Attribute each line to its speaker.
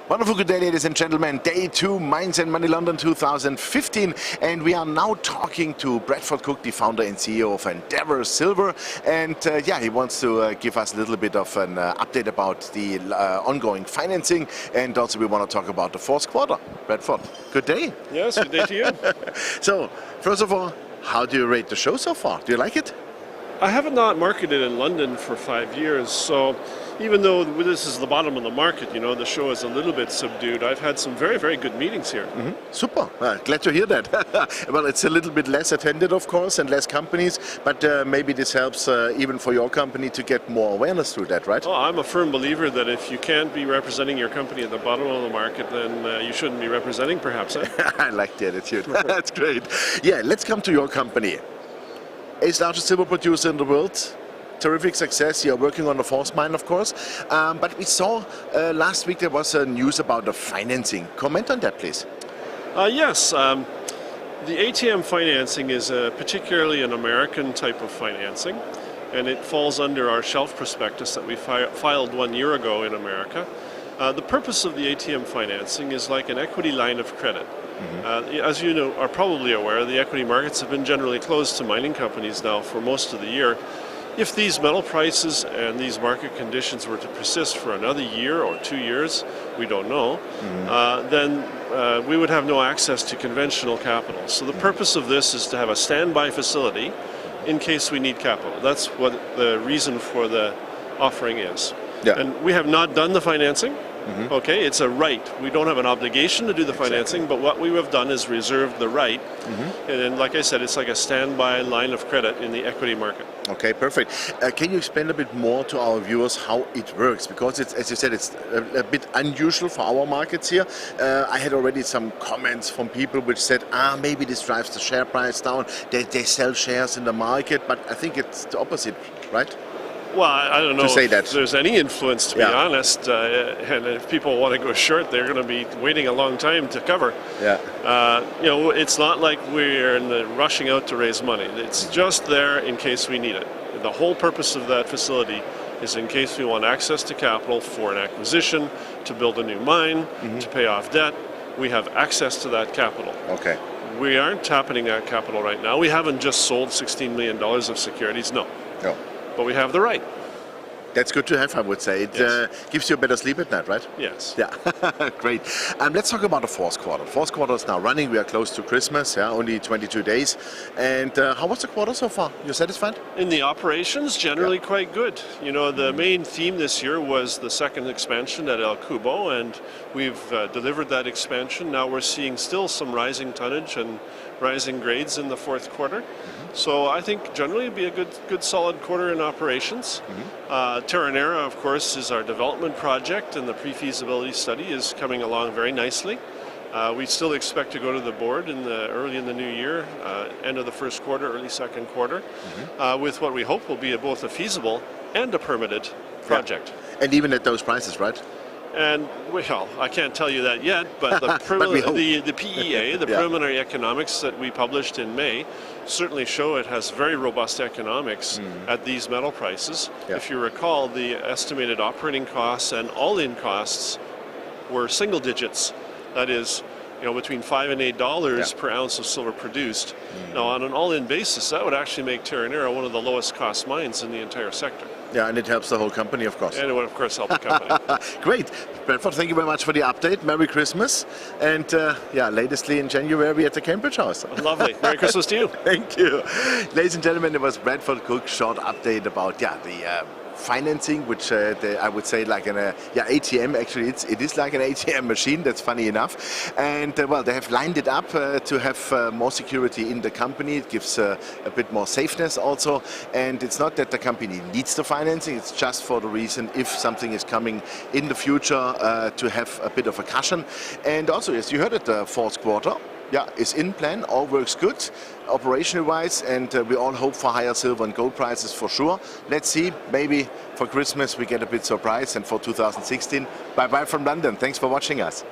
Speaker 1: Wonderful good day, ladies and gentlemen. Day 2, Minds and Money London 2015. And we are now talking to Bradford Cooke, the founder and CEO of Endeavour Silver. And he wants to give us a little bit of an update about the ongoing financing. And also we want to talk about the fourth quarter. Bradford, good day.
Speaker 2: Yes, good day to you.
Speaker 1: So, first of all, how do you rate the show so far? Do you like it?
Speaker 2: I have not marketed in London for 5 years, so even though this is the bottom of the market, you know, the show is a little bit subdued. I've had some very, very good meetings here.
Speaker 1: Super. Glad to hear that. Well, it's a little bit less attended, of course, and less companies, but maybe this helps even for your company to get more awareness through that, right?
Speaker 2: Oh, I'm a firm believer that if you can't be representing your company at the bottom of the market, then you shouldn't be representing, perhaps. Eh?
Speaker 1: I like the attitude. That's great. Yeah, let's come to your company. Eighth largest silver producer in the world. Terrific success. You're working on the fourth mine, of course. But we saw last week there was news about the financing. Comment on that, please.
Speaker 2: Yes. The ATM financing is particularly an American type of financing, and it falls under our shelf prospectus that we filed 1 year ago in America. The purpose of the ATM financing is like an equity line of credit. As you know, are probably aware, the equity markets have been generally closed to mining companies now for most of the year. If these metal prices and these market conditions were to persist for another year or 2 years, we don't know, then we would have no access to conventional capital. So the purpose of this is to have a standby facility in case we need capital. That's what the reason for the offering is.
Speaker 1: Yeah.
Speaker 2: And we have not done the financing. Okay, it's a right. We don't have an obligation to do the financing, but what we have done is reserved the right. And then, like I said, it's like a standby line of credit in the equity market.
Speaker 1: Okay, perfect. Can you explain a bit more to our viewers how it works? Because it's, as you said, it's a bit unusual for our markets here. I had already some comments from people which said, maybe this drives the share price down. They sell shares in the market, but I think it's the opposite, right?
Speaker 2: Well, I don't know if
Speaker 1: that.
Speaker 2: there's any influence, to be honest. And if people want to go short, they're going to be waiting a long time to cover. You know, it's not like we're rushing out to raise money. It's just there in case we need it. The whole purpose of that facility is in case we want access to capital for an acquisition, to build a new mine, to pay off debt. We have access to that capital.
Speaker 1: Okay.
Speaker 2: We aren't tapping that capital right now. We haven't just sold $16 million of securities, no. But we have the right.
Speaker 1: That's good to have, I would say. It gives you a better sleep at night, right?
Speaker 2: Yes.
Speaker 1: Yeah, great. Let's talk about the fourth quarter. Fourth quarter is now running. We are close to Christmas, only 22 days. And how was the quarter so far? You satisfied?
Speaker 2: In the operations, generally quite good. You know, the main theme this year was the second expansion at El Cubo, and we've delivered that expansion. Now we're seeing still some rising tonnage and rising grades in the fourth quarter. So I think generally it'd be a good solid quarter in operations. Terranera, of course, is our development project, and the pre-feasibility study is coming along very nicely. We still expect to go to the board early in the new year, end of the first quarter, early second quarter, with what we hope will be both a feasible and a permitted project.
Speaker 1: And even at those prices, right?
Speaker 2: And, well, I can't tell you that yet, but the PEA, the preliminary economics that we published in May, certainly show it has very robust economics at these metal prices. If you recall, the estimated operating costs and all-in costs were single digits. That is, you know, between $5 and $8 per ounce of silver produced. Now, on an all-in basis, that would actually make Terranera one of the lowest cost mines in the entire sector.
Speaker 1: Yeah, and it helps the whole company, of course.
Speaker 2: And it would, of course, help the company.
Speaker 1: Great. Bradford, thank you very much for the update. Merry Christmas. And, latestly in January at the Cambridge House.
Speaker 2: Lovely. Merry Christmas to you.
Speaker 1: Thank you. Ladies and gentlemen, it was Bradford Cooke short update about, the financing, which I would say like an ATM. Actually, it is like an ATM machine. That's funny enough. And well, they have lined it up to have more security in the company. It gives a bit more safeness also. And it's not that the company needs the financing. It's just for the reason if something is coming in the future to have a bit of a cushion. And also, as you heard it, the fourth quarter. Is in plan, all works good, operational wise, and we all hope for higher silver and gold prices for sure. Let's see, maybe for Christmas we get a bit surprised, and for 2016, bye-bye from London. Thanks for watching us.